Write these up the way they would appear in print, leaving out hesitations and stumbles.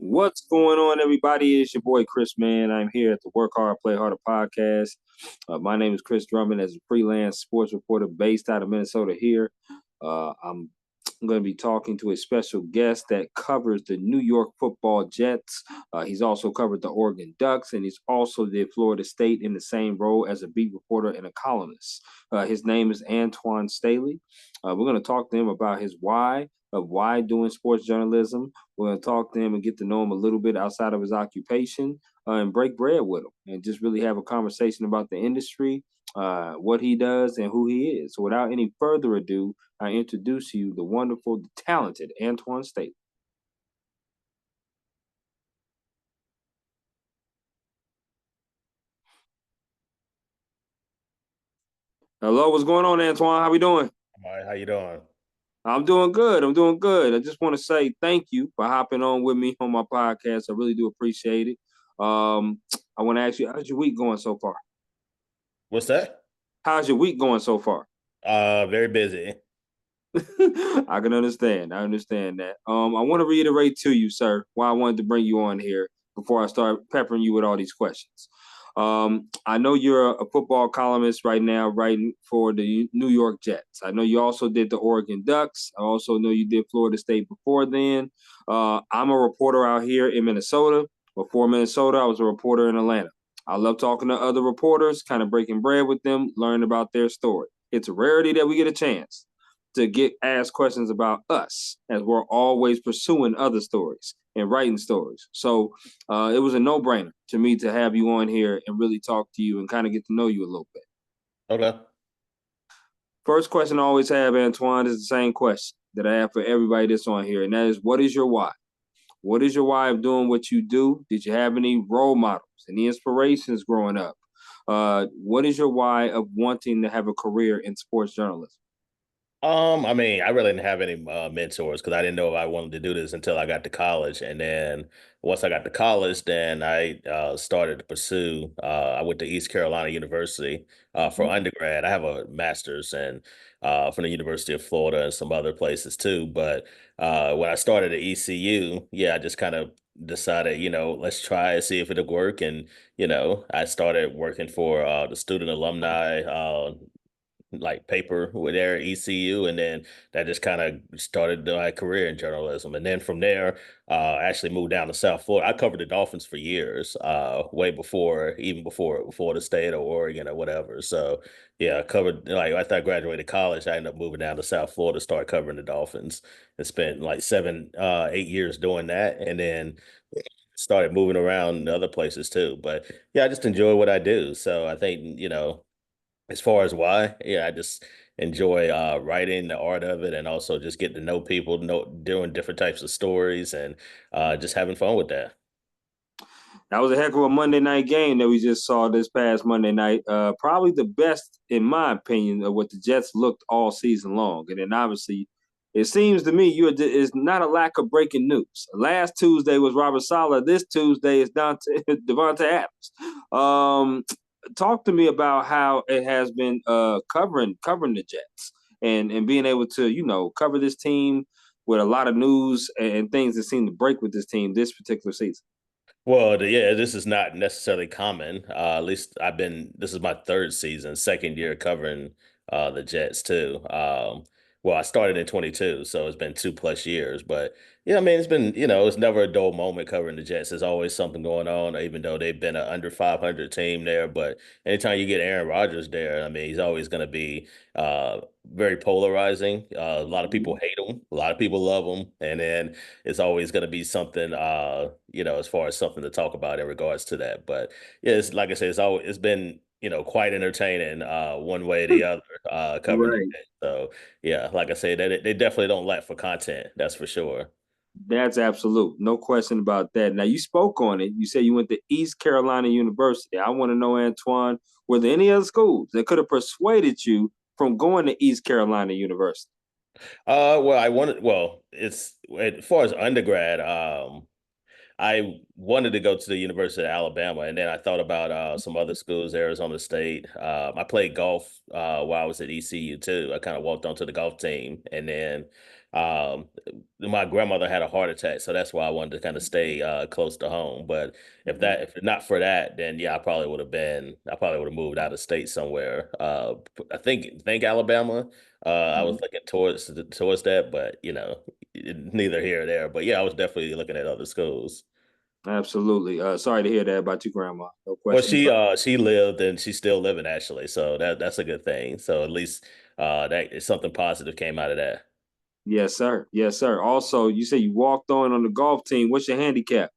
What's going on, everybody? It's your boy Chris, man. I'm here at the Work Hard, Play Harder podcast. My name is Chris Drummond, as a freelance sports reporter based out of Minnesota here. I'm going to be talking to a special guest that covers the New York Football Jets. He's also covered the Oregon Ducks, and he's also did Florida State in the same role as a beat reporter and a columnist. His name is Antwan Staley. We're going to talk to him about his why of why doing sports journalism. We're going to talk to him and get to know him a little bit outside of his occupation and break bread with him and just really have a conversation about the industry, what he does, and who he is. So without any further ado, I introduce you the wonderful, the talented Antwan State. Hello, what's going on, Antwan? How we doing? All right, how you doing? I'm doing good. I'm doing good. I just want to say thank you for hopping on with me on my podcast. I really do appreciate it. Um, I want to ask you, how's your week going so far? What's that? How's your week going so far? Very busy. I can understand. I understand that. I want to reiterate to you, sir, why I wanted to bring you on here before I start peppering you with all these questions. I know you're a football columnist right now, writing for the New York Jets. I know you also did the Oregon Ducks. I also know you did Florida State before then. I'm a reporter out here in Minnesota. Before Minnesota, I was a reporter in Atlanta. I love talking to other reporters, kind of breaking bread with them, learning about their story. It's a rarity that we get a chance to get asked questions about us, as we're always pursuing other stories and writing stories. So it was a no-brainer to me to have you on here and really talk to you and kind of get to know you a little bit. Okay. First question I always have, Antwan, is the same question that I have for everybody that's on here, and that is, what is your why? What is your why of doing what you do? Did you have any role models, any inspirations growing up? What is your why of wanting to have a career in sports journalism? I mean, I really didn't have any mentors because I didn't know if I wanted to do this until I got to college. And then once I got to college, then I started to pursue. I went to East Carolina University for Mm-hmm. undergrad. I have a master's and from the University of Florida and some other places too. But when I started at ECU, yeah, I just kind of decided, let's try and see if it'll work. And I started working for the student alumni. Like paper with there at ECU, and then that just kind of started my career in journalism. And then from there, I actually moved down to South Florida. I covered the Dolphins for years, way before, even before the state or Oregon or whatever. So yeah, I covered like after I graduated college, I ended up moving down to South Florida, to start covering the Dolphins, and spent like 8 years doing that, and then started moving around other places too. But yeah, I just enjoy what I do. So I think, as far as why, yeah, I just enjoy writing the art of it, and also just getting to know people, doing different types of stories, and just having fun with that. That was a heck of a Monday night game that we just saw this past Monday night. Probably the best, in my opinion, of what the Jets looked all season long. And then obviously, it seems to me it's not a lack of breaking news. Last Tuesday was Robert Saleh. This Tuesday is Devontae Adams. Talk to me about how it has been covering the Jets and being able to cover this team with a lot of news and things that seem to break with this team this particular season. Well, yeah, this is not necessarily common. At least this is my third season, second year covering the Jets too. Well, I started in 22, so it's been 2+ years. But yeah, I mean, it's been, it's never a dull moment covering the Jets. There's always something going on, even though they've been an under 500 team there. But anytime you get Aaron Rodgers there, I mean, he's always going to be very polarizing. A lot of people hate him, a lot of people love him, and then it's always going to be something, as far as something to talk about in regards to that. But yeah, it's like I said, it's been, quite entertaining, one way or the other, covering it. Right. So yeah, like I said, they definitely don't lack for content. That's for sure. That's absolute. No question about that. Now, you spoke on it. You said you went to East Carolina University. I want to know, Antwan, were there any other schools that could have persuaded you from going to East Carolina University? It's as far as undergrad, I wanted to go to the University of Alabama, and then I thought about some other schools, Arizona State. I played golf while I was at ECU too. I kind of walked onto the golf team, and then Um, my grandmother had a heart attack, so that's why I wanted to kind of stay close to home. But Mhm. if not for that, then yeah, I probably would have moved out of state somewhere. I think Alabama. I was Mhm. looking towards that, but neither here or there. But yeah, I was definitely looking at other schools. Absolutely. Sorry to hear that about your grandma. No Well, question about she lived and she's still living actually, so that's a good thing. So at least that something positive came out of that. it. Yes, sir. Yes, sir. Also, you say you walked on the golf team. What's your handicap?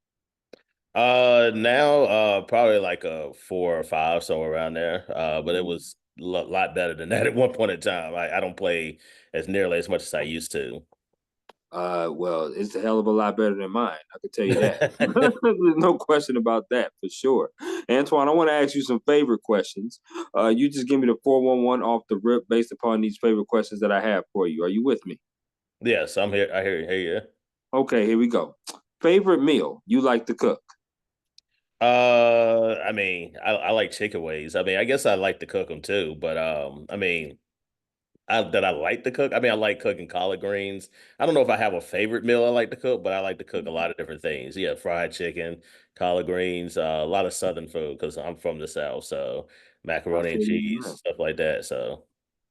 Now, probably like a 4 or 5, somewhere around there. But it Mhm. was a lot better than that at one point in time. I don't play as nearly as much as I used to. Well, it's a hell of a lot better than mine. I can tell you that. There's no question about that for sure. Antoine, I want to ask you some favorite questions. You just give me the 411 off the rip based upon these favorite questions that I have for you. Are you with me? Yes, I'm here. Hear you. Okay, here we go. Favorite meal you like to cook? I mean, I like chicken wings. I mean, I guess I like to cook them too, but I mean, that I like to cook. I mean, I like cooking collard greens. I don't know if I have a favorite meal I like to cook, but I like to cook a lot of different things. Yeah, fried chicken, collard greens, a lot of Southern food because I'm from the South. So I macaroni and feel you, cheese, man. stuff like that. So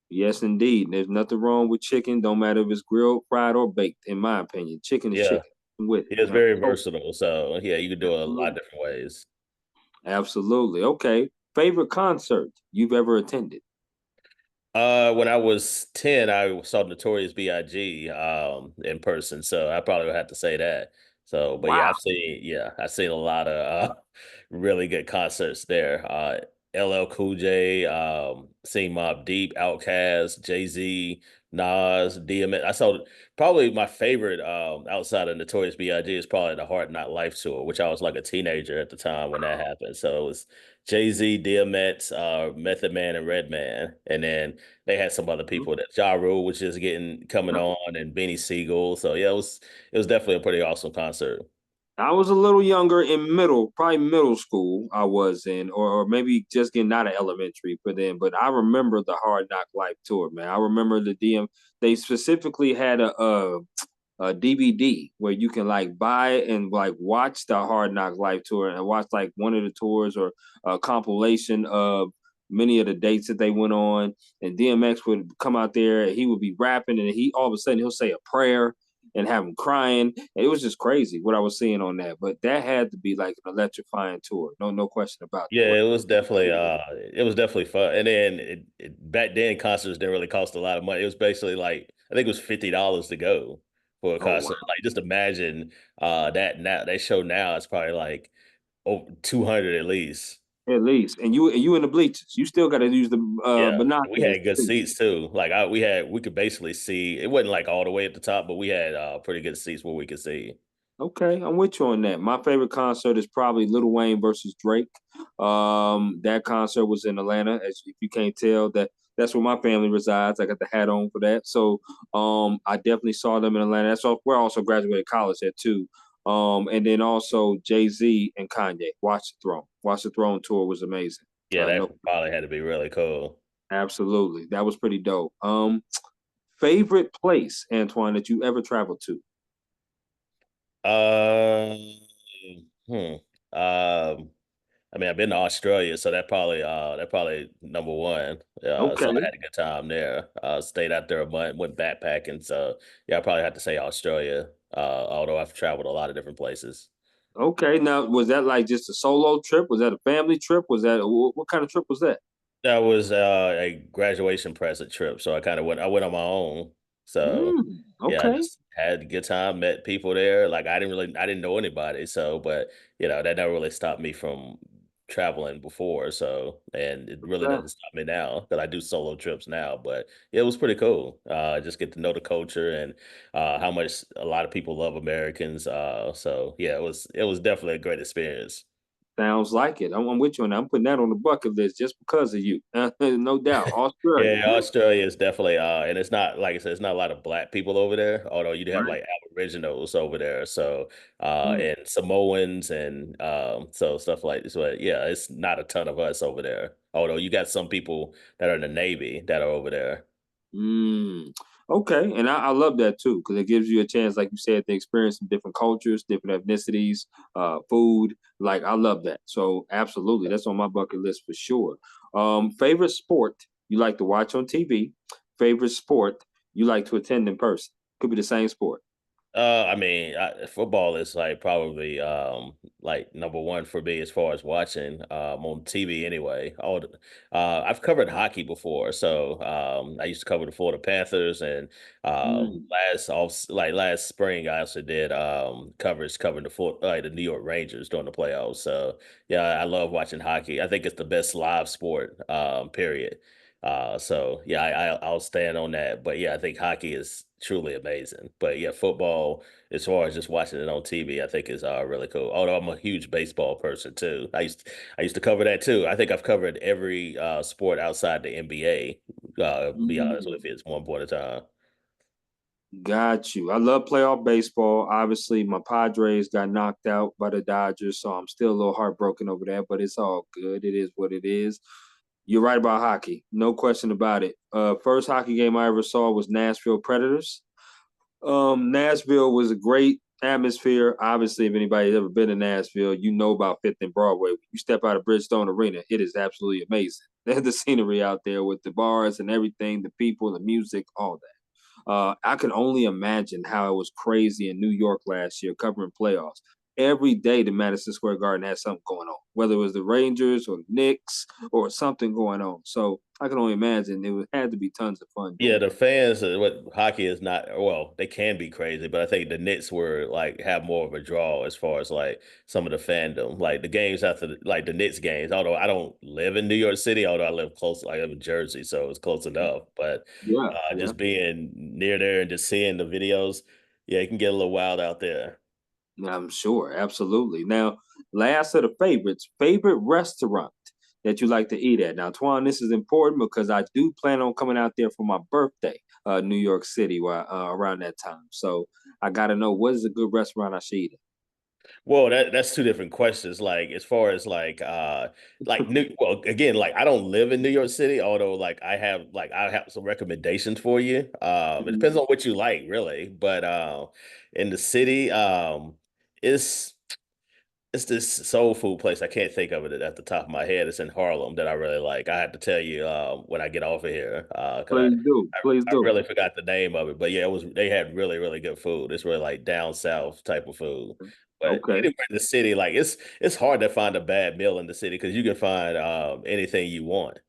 Yes, indeed. There's nothing wrong with chicken. Don't matter if it's grilled, fried, or baked. In my opinion, chicken is yeah, chicken. I'm with it. it's very So, versatile. So yeah, you can do it a lot of absolutely. different ways. Absolutely. Okay. Favorite concert you've ever attended? When I was 10, I saw Notorious B.I.G. In person, so I probably would have to say that. So, but Wow. yeah, I've seen a lot of really good concerts there. LL Cool J, seen Mobb Deep, Outkast, Jay-Z, Nas, DMX. I saw probably my favorite outside of Notorious B.I.G. is probably the Hard Knock Life tour, which I was like a teenager at the time when that happened. So it was Jay-Z, DMX, Method Man, and Redman, and then they had some other Mhm. people that Ja Rule was just getting coming Yep. on and Benny Siegel. So yeah, it was definitely a pretty awesome concert. I was a little younger in probably middle school. I was in, or maybe just getting out of elementary for then. But I remember the Hard Knock Life tour, man. I remember the DM. They specifically had a DVD where you can like buy and like watch the Hard Knock Life tour and watch like one of the tours or a compilation of many of the dates that they went on. And DMX would come out there and he would be rapping and he all of a sudden he'll say a prayer and have him crying. And it was just crazy what I was seeing on that. But that had to be like an electrifying tour. No question about Yeah, that. it was definitely fun. And then back then concerts didn't really cost a lot of money. It was basically like I think it was $50 to go for a Oh wow. concert. Like just imagine that show now it's probably like over 200 at least. At least. And you in the bleachers. You still gotta use the Yeah, we binoculars had good to see. seats too. Like we could basically see. It wasn't like all the way at the top, but we had pretty good seats where we could see. Okay, I'm with you on that. My favorite concert is probably Lil Wayne versus Drake. That concert was in Atlanta, as if you can't tell that's where my family resides. I got the hat on for that. So I definitely saw them in Atlanta. That's all, where I also graduated college at too. And then also Jay-Z and Kanye. Watch the Throne. Watch the Throne tour was amazing. Yeah, No, that probably had to be really cool. absolutely. That was pretty dope. Favorite place, Antoine, that you ever traveled to? Um, hmm. Um, I mean, I've been to Australia, so that probably number one. So I Okay. had a good time there. Stayed out there a month, went backpacking. So yeah, I probably have to say Australia. Although I've traveled a lot of different places. Okay, now was that like just a solo trip? Was that a family trip? Was that what kind of trip was that? That was a graduation present trip, so I went on my own. So yeah, I Okay, just had a good time, met people there. Like I didn't know anybody, so but that never really stopped me from traveling before. So and it really okay. doesn't stop me now because I do solo trips now. But yeah, it was pretty cool. Just get to know the culture and how much a lot of people love Americans. So yeah, it was definitely a great experience. Sounds like it. I'm with you on that. I'm putting that on the bucket list just because of you. No doubt. Australia. Yeah, Australia is definitely and it's not like I said, it's not a lot of black people over there, although you do have Right. like Aboriginals over there. So Mm, and Samoans and so stuff like this. But yeah, it's not a ton of us over there. Although you got some people that are in the Navy that are over there. mm. Okay, and I love that too because it gives you a chance, like you said, to experience some different cultures, different ethnicities, food. Like I love that. So absolutely, that's on my bucket list for sure. Favorite sport you like to watch on TV? Favorite sport you like to attend in person? Could be the same sport. I mean, football is like probably like number one for me as far as watching on TV anyway. I've covered hockey before, so I used to cover the Florida Panthers, and Mm, last spring I also did coverage covering the New York Rangers during the playoffs. So yeah, I love watching hockey. I think it's the best live sport. Period. So yeah, I'll stand on that. But yeah, I think hockey is truly amazing. But yeah, football, as far as just watching it on TV, I think is really cool. Although I'm a huge baseball person too. I used to cover that too. I think I've covered every sport outside the NBA. Be honest with mm. you, it's one point of time. Got you. I love playoff baseball. Obviously, my Padres got knocked out by the Dodgers, so I'm still a little heartbroken over that, but it's all good. It is what it is. You're right about hockey. No question about it. First hockey game I ever saw was Nashville Predators. Nashville was a great atmosphere. Obviously, if anybody's ever been to Nashville, you know about Fifth and Broadway. When you step out of Bridgestone Arena, it is absolutely amazing. The scenery out there with the bars and everything, the people, the music, all that. I can only imagine how it was crazy in New York last year covering playoffs. Every day, the Madison Square Garden had something going on, whether it was the Rangers or the Knicks or something going on. So I can only imagine had to be tons of fun Yeah, doing the fans, what hockey is not, well, they can be crazy, but I think the Knicks were like have more of a draw as far as like some of the fandom. Like the games like the Knicks games, although I don't live in New York City, although I live close, I live in Jersey, so it's close it. enough. But Yeah, yeah, just being near there and just seeing the videos, yeah, it can get a little wild out there. I'm sure. Absolutely. Now, last of the favorites, favorite restaurant that you like to eat at. Now, Twan, this is important because I do plan on coming out there for my birthday, New York City, around that time. So I got to know what is a good restaurant I should eat Well, that's two different questions. Like as far as like at. new well again, like I don't live in New York City, although I have some recommendations for you. It depends Mhm. on what you like, really. But in the city, it's it's this soul food place. I can't think of it at the top of my head. It's in Harlem that I really like. I have to tell you when I get off of here because Please do. Please I do. really forgot the name of it. But yeah, they had really really good food. It's really like down south type of food. But Okay. anywhere in the city, like it's hard to find a bad meal in the city because you can find anything you want.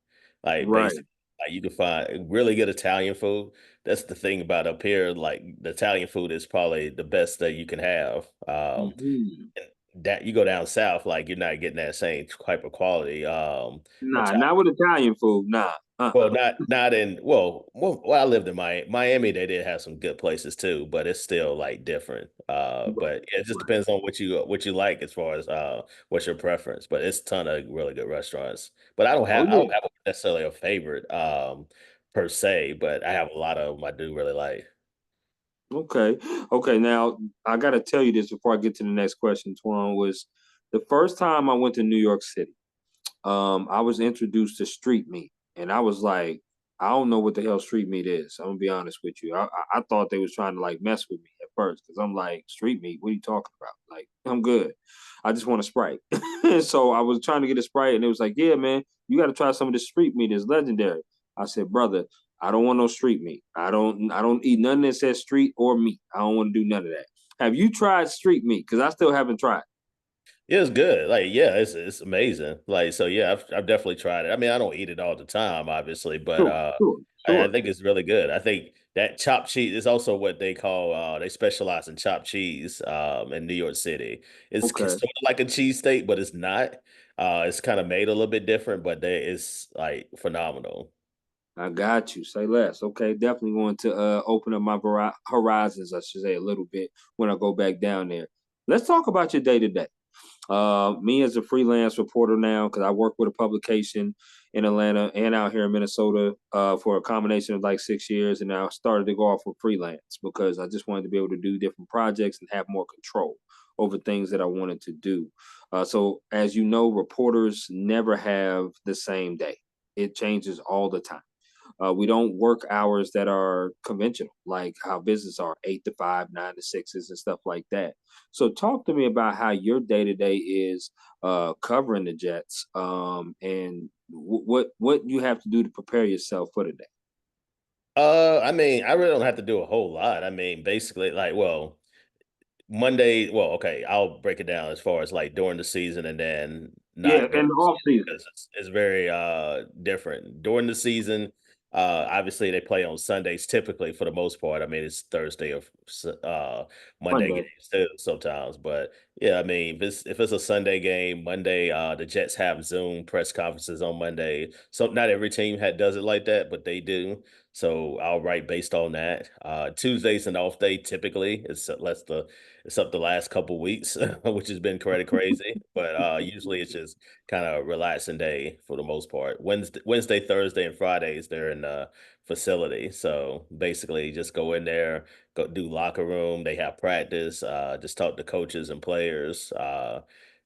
Like Right. basically, like you can find really good Italian food. That's the thing about up here. Like the Italian food is probably the best that you can have. Mhm. That you go down south, like you're not getting that same type of quality. Nah, Italian. not with Italian food. Nah. Well, Uh-uh. not in I lived in Miami. They did have some good places too, but it's still like different. Right. But yeah, it just Right. depends on what you like as far as what's your preference. But it's a ton of really good restaurants. But Oh I yeah. don't have necessarily a favorite per se, but I have a lot of them I do really like. Okay. Okay. Now I gotta tell you this before I get to the next question, Twan, was the first time I went to New York City. I was introduced to street meat, and I was like, I don't know what the hell street meat is. I'm gonna be honest with you. I thought they was trying to like mess with me at first because I'm like, street meat. What are you talking about? Like, I'm good. I just want a Sprite. So I was trying to get a Sprite, and it was like, yeah, man, you got to try some of this street meat. It's legendary. I said, brother, I don't want no street meat. I don't eat nothing that says street or meat. I don't want to do none of that. Have you tried street meat? Because I still haven't tried. Yeah, it's good. Like, yeah, it's amazing. Like, so yeah, I've definitely tried it. I mean, I don't eat it all the time, obviously, but Sure, sure, I sure. think it's really good. I think that chopped cheese is also what they call they specialize in chopped cheese in New York City. It's Okay. sort of like a cheesesteak, but it's not. It's kind of made a little bit different, but it's like phenomenal. I got you. Say less. Okay, definitely going to open up my horizons, I should say, a little bit when I go back down there. Let's talk about your day to day. Me as a freelance reporter now, because I work with a publication in Atlanta and out here in Minnesota for a combination of like 6 years, and I started to go off with freelance because I just wanted to be able to do different projects and have more control over things that I wanted to do. So, as you know, reporters never have the same day. It changes all the time. We don't work hours that are conventional, like how business are 8 to 5, 9 to 6s, and stuff like that. So, talk to me about how your day to day is covering the Jets, and what you have to do to prepare yourself for the day. I mean, I really don't have to do a whole lot. I mean, basically, like, well, Monday, well, okay, I'll break it down as far as like during the season and then Yeah, not during in the the off season season. because it's very different. During the season, obviously they play on Sundays typically for the most part. I mean, it's Thursday or Monday Monday. games too sometimes, but yeah, I mean, if it's a Sunday game, Monday, the Jets have Zoom press conferences on Monday. So not every team does it like that, but they do. So I'll write based on that. Tuesday's an off day typically. It's up the last couple weeks, which has been kind of crazy. But usually it's just kind of relaxing day for the most part. Wednesday, Thursday, and Fridays they're in the facility. So basically, just go in there, go do locker room. They have practice. Just talk to coaches and players.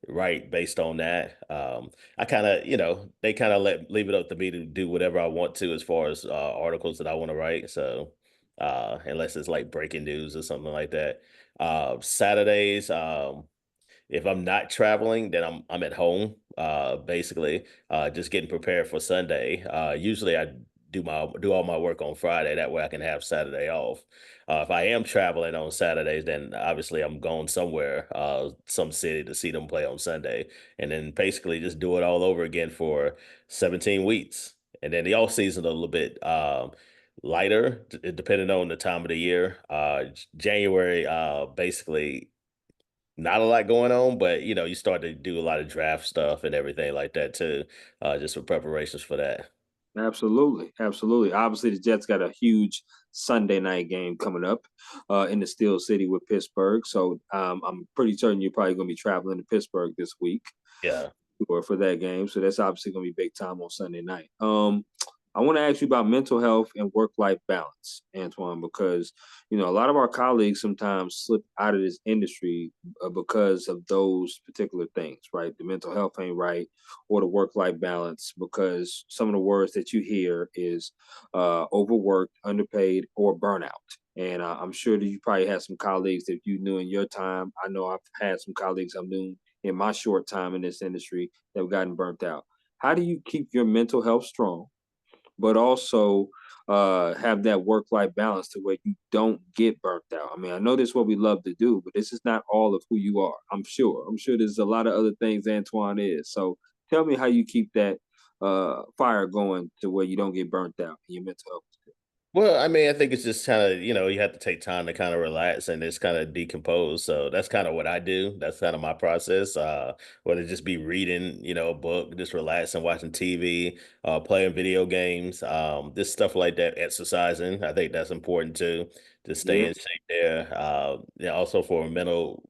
Right, based on that. I kind of, they kind of leave it up to me to do whatever I want to as far as articles that I want to write. So, unless it's like breaking news or something like that. Saturdays, if I'm not traveling, then I'm at home, basically, just getting prepared for Sunday. Usually I do all my work on Friday. That way I can have Saturday off. If I am traveling on Saturdays, then obviously I'm going somewhere, some city to see them play on Sunday, and then basically just do it all over again for 17 weeks. And then the off season a little bit lighter, depending on the time of the year. January, basically not a lot going on, but you start to do a lot of draft stuff and everything like that too, just for preparations for that. Absolutely, absolutely. Obviously, the Jets got a huge Sunday night game coming up in the Steel City with Pittsburgh. So I'm pretty certain you're probably going to be traveling to Pittsburgh this week Yeah. or for that game. So that's obviously going to be big time on Sunday night. I want to ask you about mental health and work life balance, Antoine, because a lot of our colleagues sometimes slip out of this industry because of those particular things, right? The mental health ain't right, or the work life balance, because some of the words that you hear is overworked, underpaid, or burnout. And I'm sure that you probably had some colleagues that you knew in your time. I know I've had some colleagues I've known in my short time in this industry that have gotten burnt out. How do you keep your mental health strong, but also have that work life balance to where you don't get burnt out? I mean, I know this is what we love to do, but this is not all of who you are. I'm sure. I'm sure there's a lot of other things Antoine is. So tell me how you keep that fire going to where you don't get burnt out in your mental health. Well, I mean, I think it's just kind of, you have to take time to kind of relax and just kind of decompose. So that's kind of what I do. That's kind of my process. Whether it just be reading, a book, just relaxing, watching TV, playing video games, just stuff like that, exercising. I think that's important too, to stay Yeah. in shape there. Yeah, also for a mental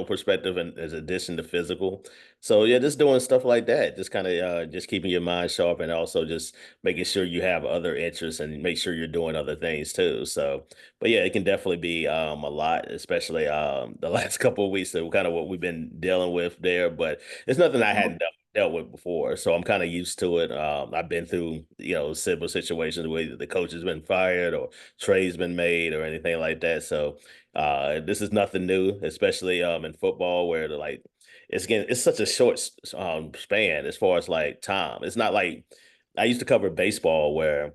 perspective and as addition to physical. So yeah, just doing stuff like that, just kind of just keeping your mind sharp and also just making sure you have other interests and make sure you're doing other things too. So, but yeah, it can definitely be a lot, especially the last couple of weeks of kind of what we've been dealing with there. But it's nothing I hadn't dealt with before, so I'm kind of used to it. I've been through similar situations where either the coach has been fired or trades been made or anything like that. So this is nothing new, especially in football where it's such a short span as far as like time. It's not like I used to cover baseball where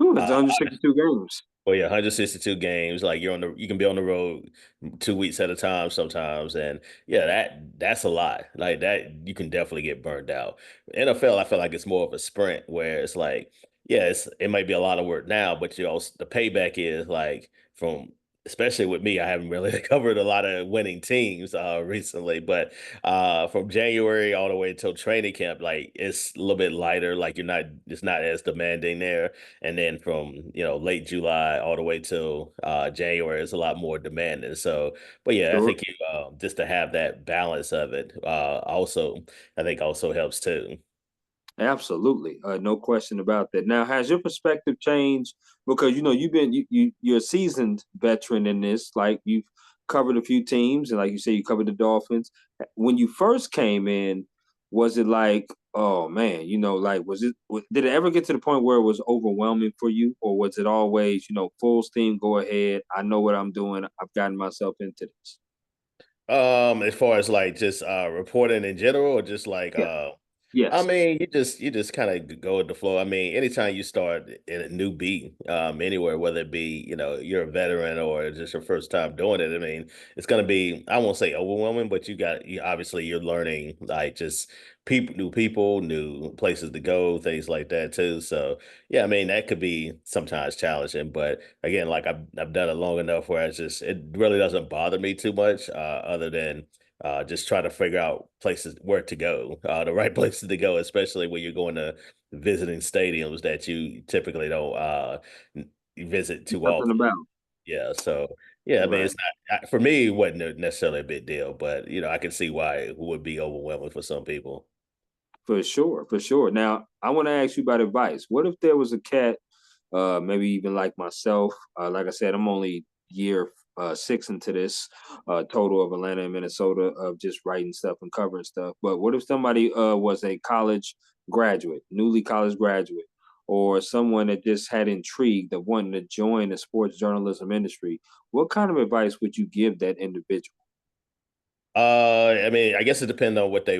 Ooh, it's uh 162 games. well, yeah, 162 games. Like you can be on the road 2 weeks at a time sometimes, and yeah, that's a lot. Like that, you can definitely get burned out. NFL, I feel like it's more of a sprint where it's like, yeah, it might be a lot of work now, but the payback is like from. Especially with me, I haven't really covered a lot of winning teams recently, but from January all the way until training camp, like it's a little bit lighter. Like it's not as demanding there, and then from late July all the way till January is a lot more demanding. So, but yeah, I Sure. think just to have that balance of it, also I think also helps too. Absolutely, no question about that. Now, has your perspective changed? Because you're a seasoned veteran in this. Like you've covered a few teams, and like you say, you covered the Dolphins. When you first came in, was it like Oh man, like did it ever get to the point where it was overwhelming for you, or was it always, full steam, go ahead, I know what I'm doing, I've gotten myself into this? As far as like just reporting in general, or just like Yeah. I Yes. mean, you just kind of go with the flow. I mean, anytime you start in a new beat, anywhere, whether it be you're a veteran or just your first time doing it, I mean, it's gonna be, I won't say overwhelming, but obviously you're learning like just people, new places to go, things like that too. So yeah, I mean that could be sometimes challenging, but again, like I've done it long enough where it really doesn't bother me too much, other than just try to figure out places where to go, the right places to go, especially when you're going to visiting stadiums that you typically don't visit too Nothing often. about. Yeah, so yeah, I mean, Right. it's not for me. It wasn't necessarily a big deal, but I can see why it would be overwhelming for some people. For sure, for sure. Now, I want to ask you about advice. What if there was a cat, maybe even like myself? Like I said, I'm only year six into this total of Atlanta and Minnesota of just writing stuff and covering stuff. But what if somebody was a college graduate, newly college graduate, or someone that just had intrigue of wanting to join the sports journalism industry? What kind of advice would you give that individual? I mean, I guess it depends on what they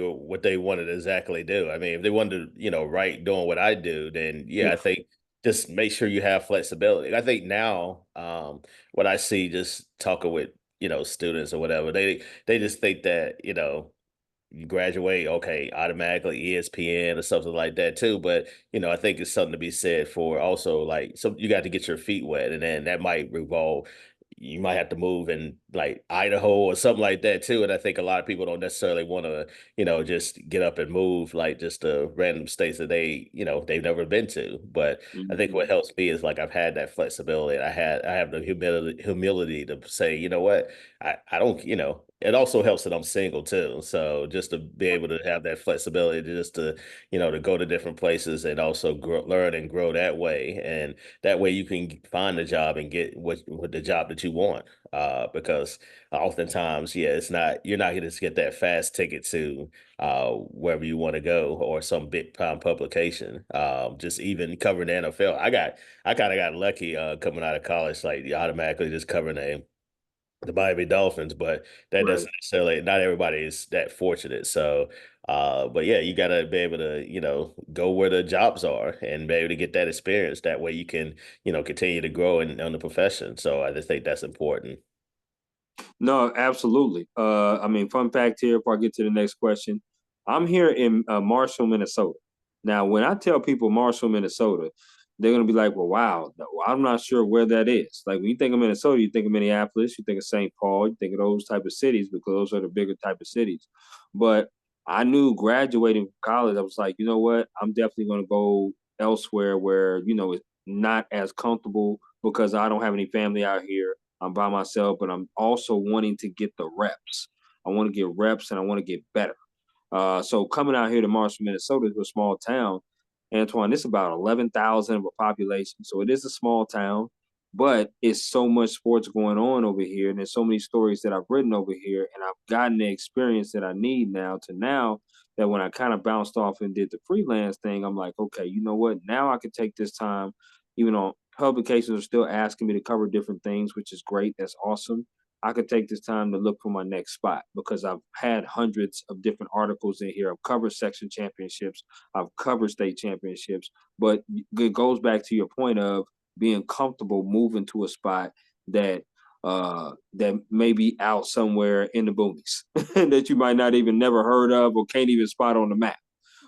wanted to exactly do. I mean, if they wanted to, write doing what I do, then yeah, I Yeah. think just make sure you have flexibility. I think now, what I see just talking with, students or whatever, they just think that, you graduate, okay, automatically ESPN or something like that too. But I think it's something to be said for also like so you got to get your feet wet, and then that might revolve. You might have to move in like Idaho or something like that too. And I think a lot of people don't necessarily want to, just get up and move like just the random states that they've never been to. But I think what Mhm. helps me is like I've had that flexibility. I have the humility to say, you know what, I don't, it also helps that I'm single too. So just to be able to have that flexibility just to go to different places and also learn and grow that way. And that way you can find a job and get what the job that you want. Because oftentimes, yeah, you're not going to just get that fast ticket to wherever you want to go or some big time publication. Just even covering the NFL. I kind of got lucky coming out of college, like automatically just covering the Miami Dolphins, but that Right. doesn't necessarily, not everybody is that fortunate. So, but yeah, you got to be able to, go where the jobs are and be able to get that experience. That way you can, continue to grow on the profession. So I just think that's important. No, absolutely. I mean, fun fact here before I get to the next question. I'm here in Marshall, Minnesota. Now, when I tell people Marshall, Minnesota, they're going to be like, well, wow, no, I'm not sure where that is. Like when you think of Minnesota, you think of Minneapolis, you think of St. Paul, you think of those type of cities because those are the bigger type of cities. But I knew graduating from college, I was like, you know what? I'm definitely going to go elsewhere where, it's not as comfortable because I don't have any family out here. I'm by myself, but I'm also wanting to get the reps. I want to get reps and I want to get better. So coming out here to Marshall, Minnesota, to a small town, Antwan, it's about 11,000 of a population. So it is a small town, but it's so much sports going on over here. And there's so many stories that I've written over here. And I've gotten the experience that I need now that when I kind of bounced off and did the freelance thing, I'm like, okay, you know what? Now I can take this time, even on publications are still asking me to cover different things, which is great. That's awesome. I could take this time to look for my next spot because I've had hundreds of different articles in here. I've covered section championships, I've covered state championships, but it goes back to your point of being comfortable moving to a spot that that may be out somewhere in the boonies that you might not even never heard of or can't even spot on the map.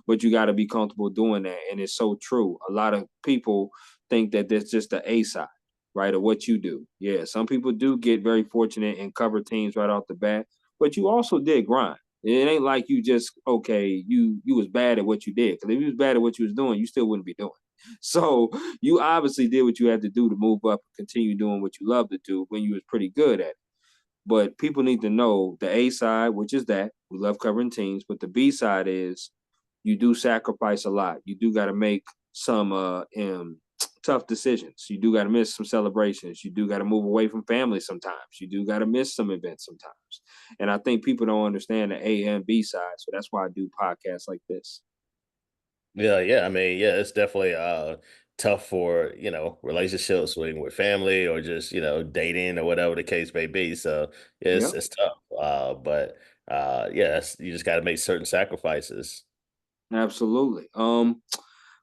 But you got to be comfortable doing that, and it's so true. A lot of people think that that's just the A side, right, of what you do. Yeah, some people do get very fortunate and cover teams right off the bat, but you also did grind. It ain't like you just okay, you was bad at what you did. Because if you was bad at what you was doing, you still wouldn't be doing it. So you obviously did what you had to do to move up and continue doing what you love to do when you was pretty good at it. But people need to know the A side, which is that we love covering teams, but the B side is you do sacrifice a lot. You do got to make some tough decisions. You do got to miss some celebrations. You do got to move away from family sometimes. You do got to miss some events sometimes. And I think people don't understand the A and B side. So that's why I do podcasts like this. Yeah, yeah. I mean, yeah, it's definitely tough for, relationships with family or just, dating or whatever the case may be. So yeah, Yeah, it's tough. But yeah, you just gotta make certain sacrifices. absolutely.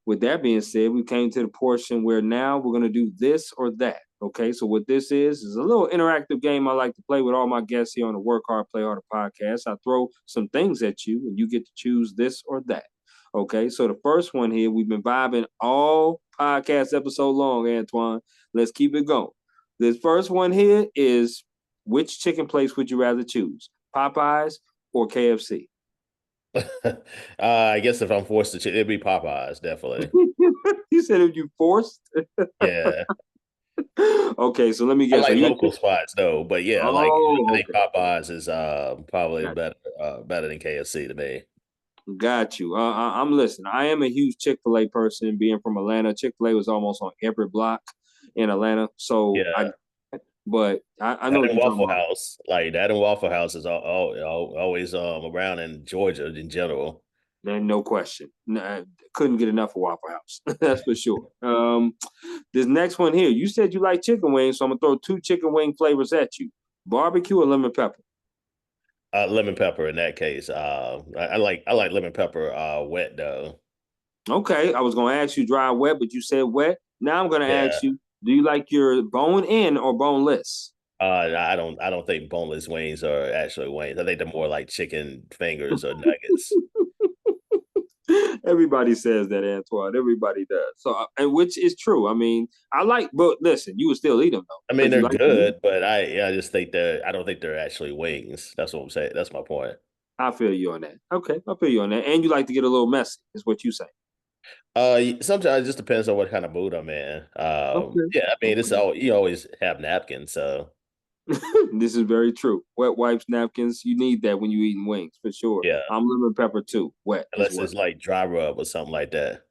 With that being said, we came to the portion where now we're going to do this or that. Okay, so what this is a little interactive game I like to play with all my guests here on the Work Hard, Play Harder podcast. I throw some things at you, and you get to choose this or that. Okay, so the first one here, we've been vibing all podcast episode long, Antwan. Let's keep it going. This first one here is, which chicken place would you rather choose, Popeyes or KFC? I guess if I'm forced to, it'd be Popeyes, definitely. You said if you forced. Yeah, Okay, so let me I guess. Are like you a local chicken? spots though, but yeah, like I Oh, think okay. Popeyes is probably Got better than KFC to me. got you. I'm listening. I am a huge Chick-fil-A person. Being from Atlanta, Chick-fil-A was almost on every block in Atlanta. So I, Yeah, but I know that what and you're talking Waffle about. House, like that and Waffle House is always around in Georgia in general. And no question. Couldn't get enough of Waffle House. That's for sure. This next one here, you said you like chicken wings, so I'm gonna throw two chicken wing flavors at you: barbecue or lemon pepper. Lemon pepper in that case. I like lemon pepper wet though. Okay, I was gonna ask you dry or wet, but you said wet. Now I'm gonna Yeah. ask you, do you like your bone in or boneless? I don't think boneless wings are actually wings. I think they're more like chicken fingers or nuggets. Everybody says that, Antoine. Everybody does. So, and which is true. I mean, I like, but listen, you would still eat them though, I mean, because you they're like the meat. good, but I just think I don't think they're actually wings. That's what I'm saying. That's my point. I feel you on that. Okay, I feel you on that. And you like to get a little messy, is what you say. Sometimes it just depends on what kind of mood I'm in. Okay, Yeah, I mean, it's okay. all you always have napkins, so This is very true. Wet wipes, napkins, you need that when you eating wings for sure. yeah, I'm lemon pepper too, wet as unless well. it's like dry rub or something like that.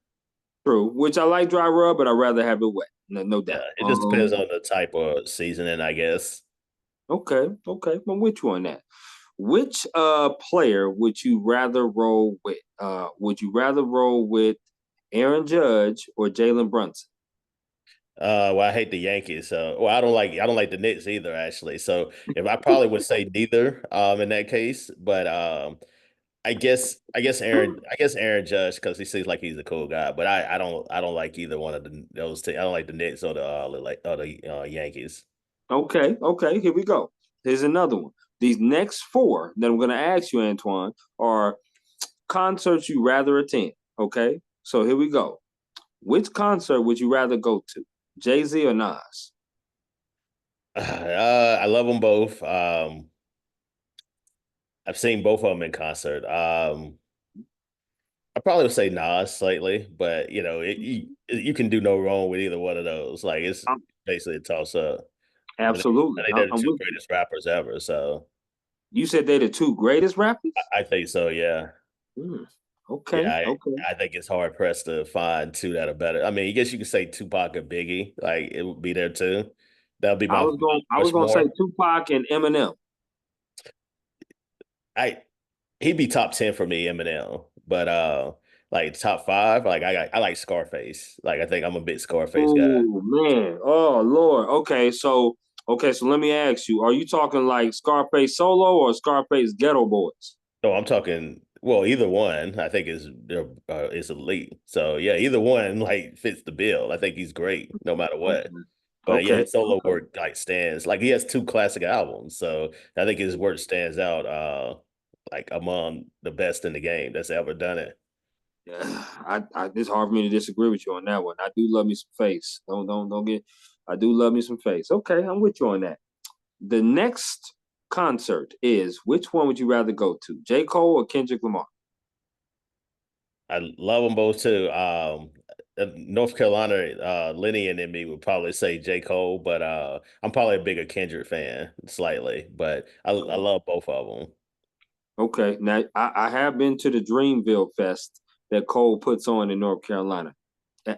True, which I like dry rub, but I'd rather have it wet. No, no Yeah, doubt. it just depends on the type of seasoning, I guess. Okay, okay. I'm with you on that. Which player would you rather roll with? Would you rather roll with Aaron Judge or Jalen Brunson? Well, I hate the Yankees, so well, I don't like the Knicks either, actually. So if I probably would say neither, in that case, but I guess Aaron Judge because he seems like he's a cool guy, but I don't like either one of those two. I don't like the Knicks or the Yankees. Okay, okay. Here we go. Here's another one. These next four that I'm going to ask you, Antoine, are concerts you rather attend. Okay, so here we go. Which concert would you rather go to, Jay Z or Nas? I love them both. I've seen both of them in concert. I probably would say Nas slightly, but you can do no wrong with either one of those. Like it's Um, basically a toss up. I think, I Absolutely, think they're the I'm two with you. greatest rappers ever. So You said they're the two greatest rappers. I think so. Yeah, Hmm. yeah. Okay, I, okay. I think it's hard pressed to find two that are better. I mean, I guess you could say Tupac and Biggie. Like it would be there too. That would be I my was going. I was going to say Rushmore. Tupac and Eminem. I He'd be top 10 for me, Eminem. But like top five, like I like Scarface. Like I think I'm a big Scarface guy. Oh man. Oh Lord. Okay, so let me ask you: are you talking like Scarface Solo or Scarface Ghetto Boys? No, I'm talking. Well, either one, I think is elite. So yeah, either one like fits the bill. I think he's great no matter what. Okay. But yeah, Okay. his solo Okay. work like stands. Like he has two classic albums, so I think his work stands out. Like among the best in the game that's ever done it. Yeah, it's hard for me to disagree with you on that one. I do love me some face. Don't get. I do love me some face. Okay, I'm with you on that. The next concert is, which one would you rather go to, J. Cole or Kendrick Lamar? I love them both too. North Carolina, Lenny and me would probably say J. Cole, but I'm probably a bigger Kendrick fan slightly. But I love both of them. Okay, now I have been to the Dreamville Fest that Cole puts on in North Carolina.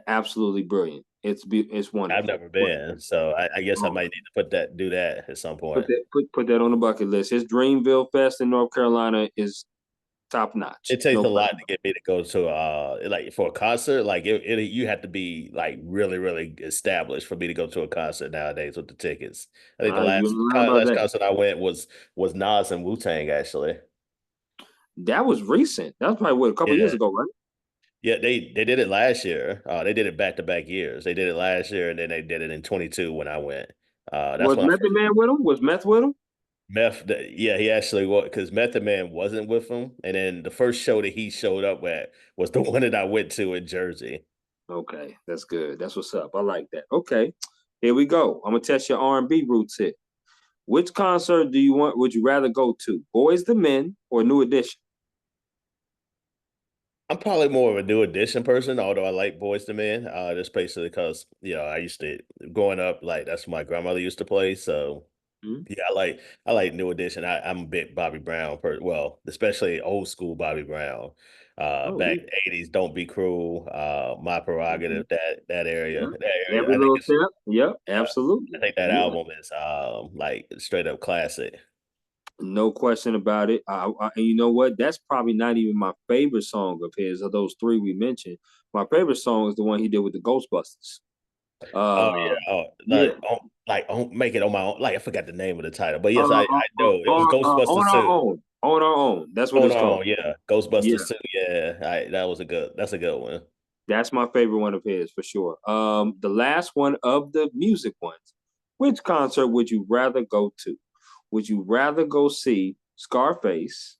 Absolutely brilliant. It's I've wonderful. never been, so I guess I Oh, might need to do that at some point. put that on the bucket list. His Dreamville Fest in North Carolina is top notch. It takes No a lot question. to get me to go to like for a concert. Like you have to be like really, really established for me to go to a concert nowadays with the tickets. I think the You last ain't lying about last that. concert I went was Nas and Wu-Tang actually. That was recent. That was probably what, a couple years Yeah. ago, right? Yeah, they did it last year. They did it back to back years. They did it last year and then they did it in 22 when I went. That's Was when I Method first Man with him? Was Meth with him? Yeah, he actually was because Method Man wasn't with him, and then the first show that he showed up at was the one that I went to in Jersey. Okay, that's good. That's what's up. I like that. Okay, here we go. I'm gonna test your R&B roots here. Which concert do you want? Would you rather go to, Boys the Men or New Edition? I'm probably more of a New Edition person, although I like Boys to Men. Just basically because I used to growing up like that's what my grandmother used to play. So Hmm? yeah, I like New Edition. I'm a big Bobby Brown well, especially old school Bobby Brown. Oh Back yeah. in the 80s, Don't Be Cruel, My Hmm. Prerogative, that area. Yeah. That area. Every I think little it's step. Yep. I Absolutely. think that Yeah. album is like straight up classic. No question about it. And you know what? That's probably not even my favorite song of his. Of those three we mentioned, my favorite song is the one he did with the Ghostbusters. Oh Uh, yeah. Oh, yeah. make it on my own. Like I forgot the name of the title, but yes, I know it was On Ghostbusters our 2. own. On our own. That's what Oh it's called. no, yeah, Yeah. Ghostbusters 2. Yeah, that's a good one. That's my favorite one of his for sure. The last one of the music ones. Which concert would you rather go to? Would you rather go see Scarface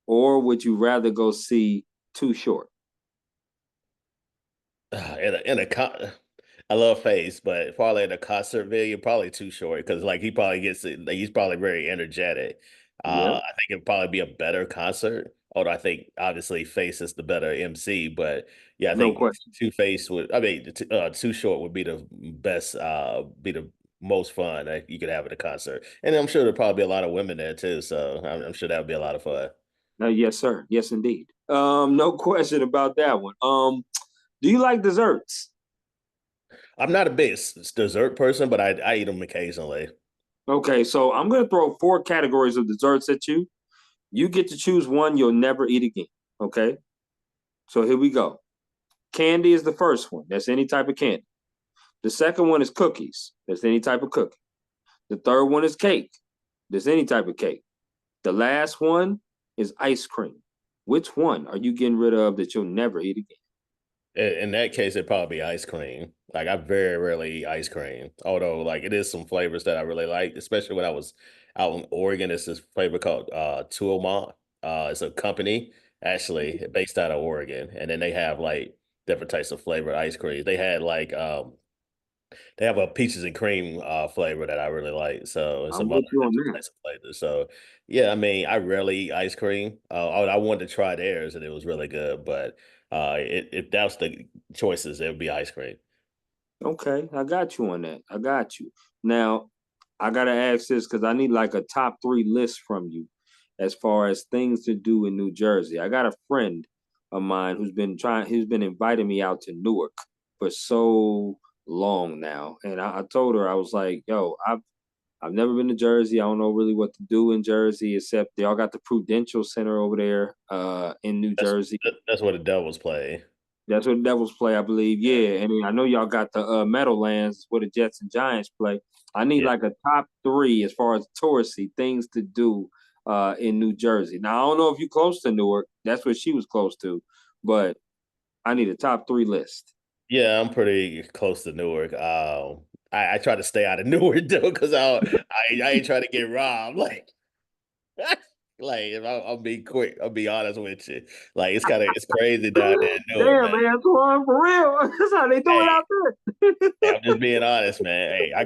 or would you rather go see Too Short? In a I love Face, but probably in a concert video, probably too short because like he probably gets it. Like, he's probably very energetic. Yep, I think it'd probably be a better concert. Although I think obviously Face is the better MC, but yeah, I no think question. Two Face would. I mean, Too Short would be the best. Be the most fun that you could have at a concert, and I'm sure there'll probably be a lot of women there too. So I'm sure that would be a lot of fun. Yes, sir. Yes, indeed. No question about that one. Do you like desserts? I'm not a big dessert person, but I eat them occasionally. Okay, so I'm gonna throw four categories of desserts at you. You get to choose one you'll never eat again. Okay, so here we go. Candy is the first one. That's any type of candy. The second one is cookies. That's any type of cookie. The third one is cake. That's any type of cake. The last one is ice cream. Which one are you getting rid of that you'll never eat again? In that case, it'd probably be ice cream. Like I very rarely eat ice cream. Although like it is some flavors that I really like, especially when I was out in Oregon. It's this flavor called Tuomont. It's a company actually based out of Oregon. And then they have like different types of flavored ice cream. They have a peaches and cream flavor that I really like. So and I'm some other with you on different that. types of flavors. So yeah, I mean, I rarely eat ice cream. I wanted to try theirs and it was really good, but if that's the choices, it would be ice cream. Okay, I got you on that. I got you. Now, I gotta ask this because I need like a top three list from you as far as things to do in New Jersey. I got a friend of mine who's been inviting me out to Newark for so long now. And I told her, I was like, yo, I've never been to Jersey. I don't know really what to do in Jersey, except they all got the Prudential Center over there in New That's Jersey. that's what the Devils play. That's where the Devils play, I believe. Yeah, Yeah, and then I know y'all got the Meadowlands where the Jets and Giants play. I need yeah. like a top three as far as touristy things to do in New Jersey. Now I don't know if you close to Newark. That's what she was close to, but I need a top three list. Yeah, I'm pretty close to Newark. I try to stay out of Newark though, because I ain't trying to get robbed. Like like if I'll be quick, I'll be honest with you. Like it's crazy down there in Newark, Damn, man. man, Antoine, for real. That's how they do it Hey, out there. hey, I'm just being honest, man. Hey, I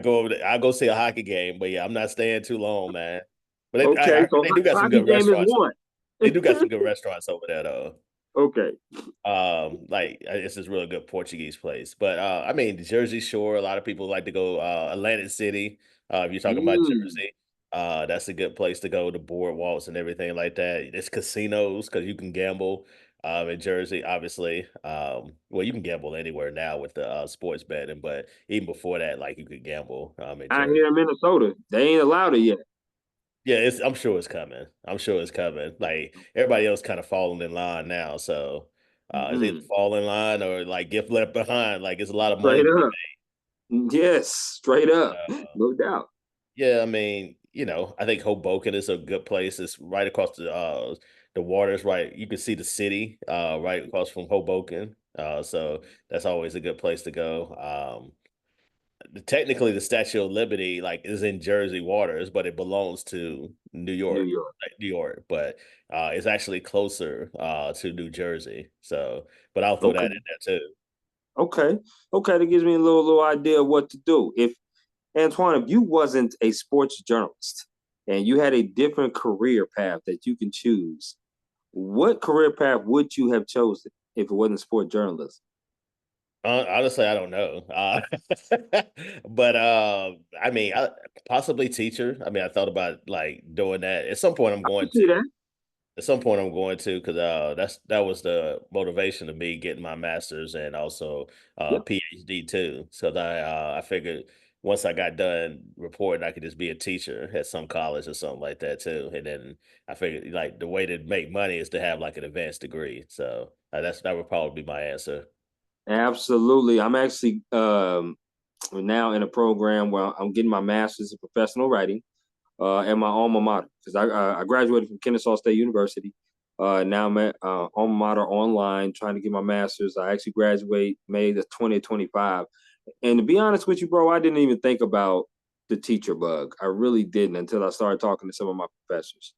go see a hockey game, but yeah, I'm not staying too long, man. But Okay, so they do got some hockey good game is restaurants. one. They do got some good restaurants over there, though. Okay. Like it's this really good Portuguese place. But I mean, the Jersey Shore. A lot of people like to go Atlantic City. If you're talking about Mm. Jersey, that's a good place to go. The boardwalks and everything like that. There's casinos because you can gamble. In Jersey, obviously. Well, you can gamble anywhere now with the sports betting, but even before that, like you could gamble in Out Jersey. here in Minnesota, they ain't allowed it yet. Yeah, I'm sure it's coming. I'm sure it's coming. Like everybody else kind of falling in line now. So it's either Mm, fall in line or like get left behind. Like it's a lot of money straight to be up. Yes, straight made. up. No doubt. Yeah, I mean, I think Hoboken is a good place. It's right across the waters, right? You can see the city right across from Hoboken. So that's always a good place to go. Technically the Statue of Liberty like is in Jersey waters, but it belongs to New New York, York. like New York, but it's actually closer to New Jersey. So, but I'll throw that Okay. in there too. Okay. Okay. That gives me a little idea of what to do. If Antoine, if you wasn't a sports journalist and you had a different career path that you can choose, what career path would you have chosen if it wasn't sport journalism? Honestly, I don't know. But I mean, possibly teacher. I mean, I thought about like doing that. At some point, I'm I can going to. see that. At some point, I'm going to because that was the motivation of me getting my master's and also Yeah, PhD too. So that I figured once I got done reporting, I could just be a teacher at some college or something like that too. And then I figured like the way to make money is to have like an advanced degree. So that would probably be my answer. absolutely. I'm actually now in a program where I'm getting my master's in professional writing at my alma mater because I graduated from Kennesaw State University. Now I'm at alma mater online trying to get my master's. I actually graduate May the 2025. And to be honest with you, bro, I didn't even think about the teacher bug. I really didn't until I started talking to some of my professors.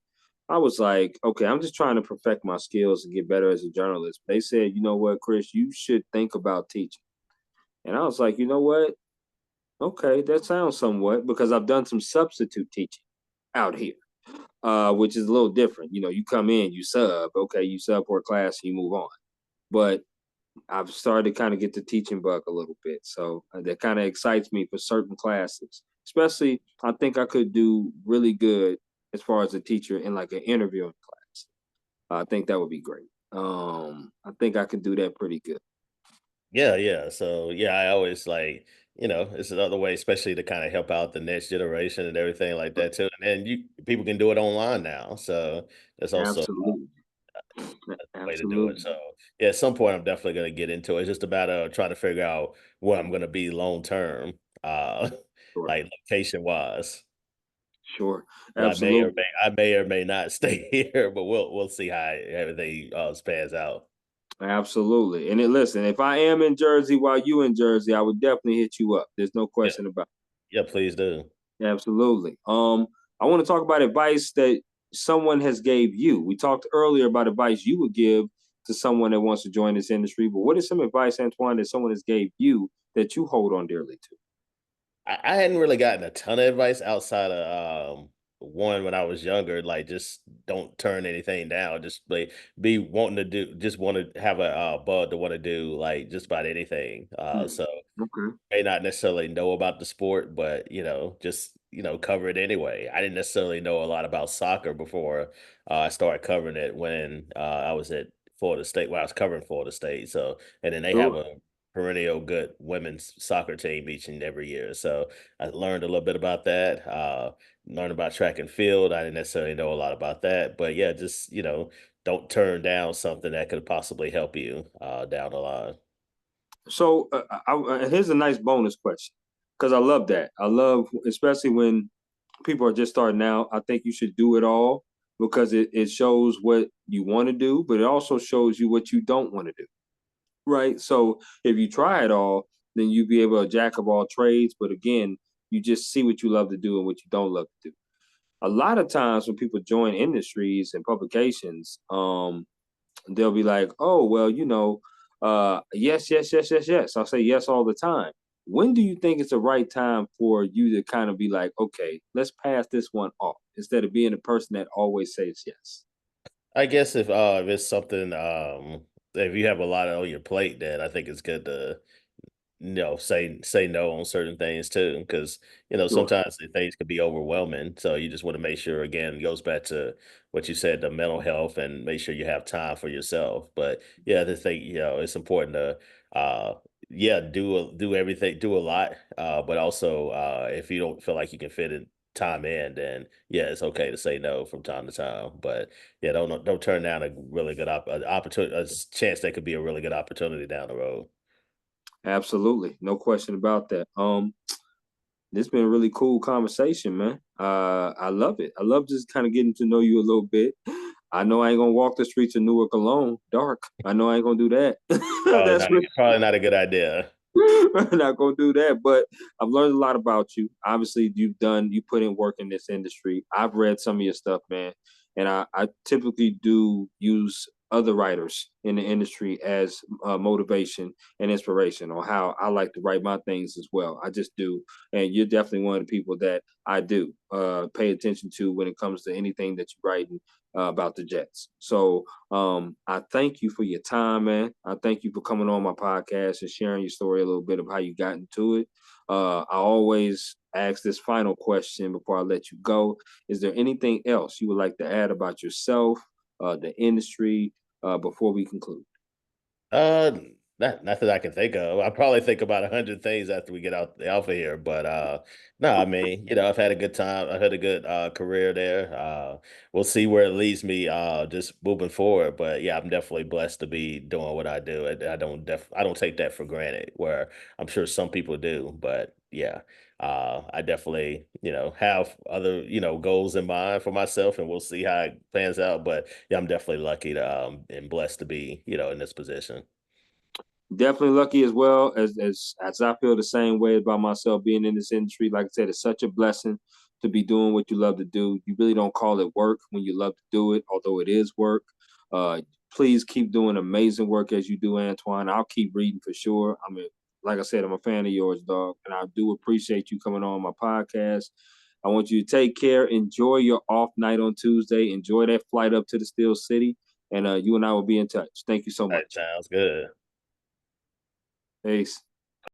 I was like, okay, I'm just trying to perfect my skills and get better as a journalist. They said, you know what, Chris, you should think about teaching. And I was like, you know what? Okay, that sounds somewhat because I've done some substitute teaching out here, which is a little different. You know, you come in, you sub, okay, you sub for a class, you move on. But I've started to kind of get the teaching bug a little bit. So that kind of excites me for certain classes. Especially, I think I could do really good as far as a teacher in like an interviewing class. I think that would be great. I think I could do that pretty good. Yeah, yeah. So yeah, I always like, it's another way, especially to kind of help out the next generation and everything like that too. And then people can do it online now. So that's also Absolutely. a way to do it. Absolutely. So yeah, at some point I'm definitely gonna get into it. It's just about trying to figure out where I'm gonna be long term, Sure. like location wise. Sure. I Absolutely. may or may not stay here, but we'll see how everything spans out. Absolutely. And then listen, if I am in Jersey while you in Jersey, I would definitely hit you up. There's no Yeah, question about yeah, please do. it. Absolutely. I want to talk about advice that someone has gave you. We talked earlier about advice you would give to someone that wants to join this industry, but what is some advice, Antoine, that someone has gave you that you hold on dearly to? I hadn't really gotten a ton of advice outside of one when I was younger, like just don't turn anything down. Just be wanting to do just want to have a bug to want to do like just about anything. Hmm. So Okay. may not necessarily know about the sport, but just cover it anyway. I didn't necessarily know a lot about soccer before I started covering it when I was at Florida State. Well, I was covering Florida State, so and then they have Sure. a perennial good women's soccer team each and every year. So I learned a little bit about that. Learned about track and field. I didn't necessarily know a lot about that, but yeah, just don't turn down something that could possibly help you down the line. So here's a nice bonus question because I love that. I love, especially when people are just starting out. I think you should do it all because it shows what you want to do, but it also shows you what you don't want to do. Right. So if you try it all, then you be able to jack of all trades. But again, you just see what you love to do and what you don't love to do. A lot of times when people join industries and publications, they'll be like, "Oh, well, yes, yes, yes, yes, yes." I'll say yes all the time. When do you think it's the right time for you to kind of be like, "Okay, let's pass this one off," instead of being the person that always says yes? I guess if it's something if you have a lot on your plate, then I think it's good to say no on certain things too, because Sure, sometimes the things can be overwhelming. So you just want to make sure again it goes back to what you said, the mental health, and make sure you have time for yourself. But yeah, the thing it's important to uh yeah do everything, do a lot, but also if you don't feel like you can fit in time in, then yeah, it's okay to say no from time to time. But yeah, don't turn down a really good opportunity, chance that could be a really good opportunity down the road. Absolutely, no question about that. This been a really cool conversation, man. I love it. I love just kind of getting to know you a little bit. I know I ain't gonna walk the streets of Newark alone, dark. I know I ain't gonna do that. That's for Probably not a good idea. I'm not gonna do that. But I've learned a lot about you. Obviously, you put in work in this industry. I've read some of your stuff, man, and I typically do use other writers in the industry as motivation and inspiration on how I like to write my things as well. I just do, and you're definitely one of the people that I do pay attention to when it comes to anything that you're writing about the Jets. So I thank you for your time, man. I thank you for coming on my podcast and sharing your story a little bit of how you got into it. I always ask this final question before I let you go. Is there anything else you would like to add about yourself, the industry, before we conclude? Uh, not that I can think of. I probably think about 100 things after we get out the alpha here, but no, I mean, I've had a good time. I've had a good career there. We'll see where it leads me just moving forward. But yeah, I'm definitely blessed to be doing what I do. I don't take that for granted, where I'm sure some people do. But yeah, I definitely, have other, goals in mind for myself, and we'll see how it pans out. But yeah, I'm definitely lucky to and blessed to be, in this position. Definitely lucky as well as I feel the same way about myself being in this industry. Like I said, it's such a blessing to be doing what you love to do. You really don't call it work when you love to do it, although it is work. Uh, please keep doing amazing work as you do, Antwan. I'll keep reading for sure. Like I said, I'm a fan of yours, dog, and I do appreciate you coming on my podcast. I want you to take care. Enjoy your off night on Tuesday. Enjoy that flight up to the Steel City, and you and I will be in touch. Thank you so That much. sounds good. Peace.